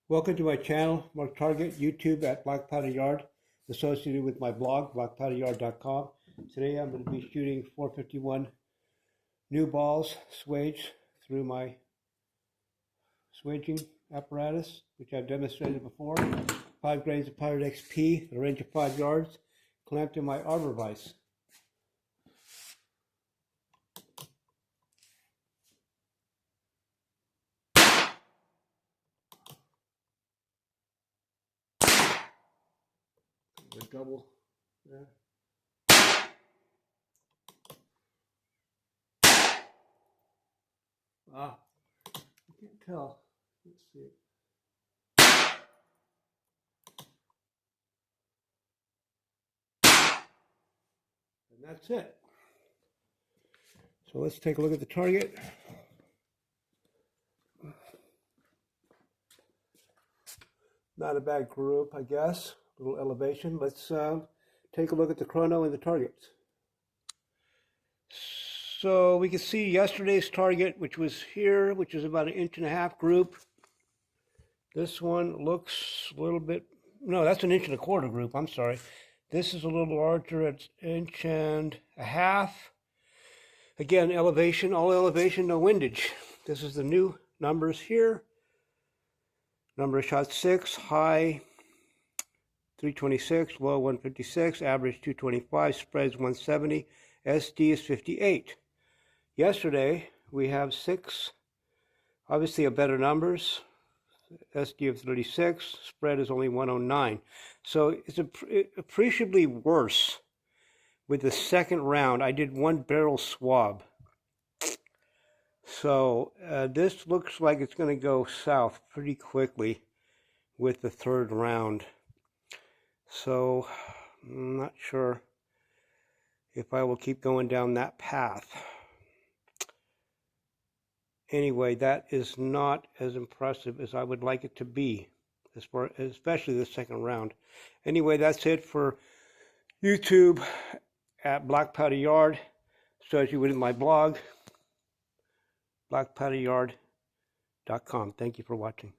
Welcome to my channel, Mark Target, YouTube at Black Powder Yard, associated with my blog, blackpowderyard.com. Today I'm going to be shooting 451 new balls, swage, through my swaging apparatus, which I've demonstrated before. 5 grains of Pyrodex P, a range of 5 yards, clamped in my arbor vise. A double there. I can't tell. Let's see. And that's it. So let's take a look at the target. Not a bad group, I guess. A little elevation. Let's take a look at the chrono and the targets. So we can see yesterday's target, which was here, which is about 1.5 inch group. This one looks a little bit, no, that's 1.25 inch group, I'm sorry. This is a little larger, it's 1.5 inch. Again, elevation, all elevation, no windage. This is the new numbers here. Number of shots 6, high 326, low 156, average 225, spreads 170, SD is 58. Yesterday we have 6, obviously a better numbers, SD of 36, spread is only 109. So it's appreciably worse with the second round. I did 1 barrel swab. So this looks like it's going to go south pretty quickly with the third round. So I'm not sure if I will keep going down that path. Anyway, that is not as impressive as I would like it to be, especially the second round. Anyway, that's it for YouTube at Black Powder Yard. Associated with my blog, blackpowderyard.com. Thank you for watching.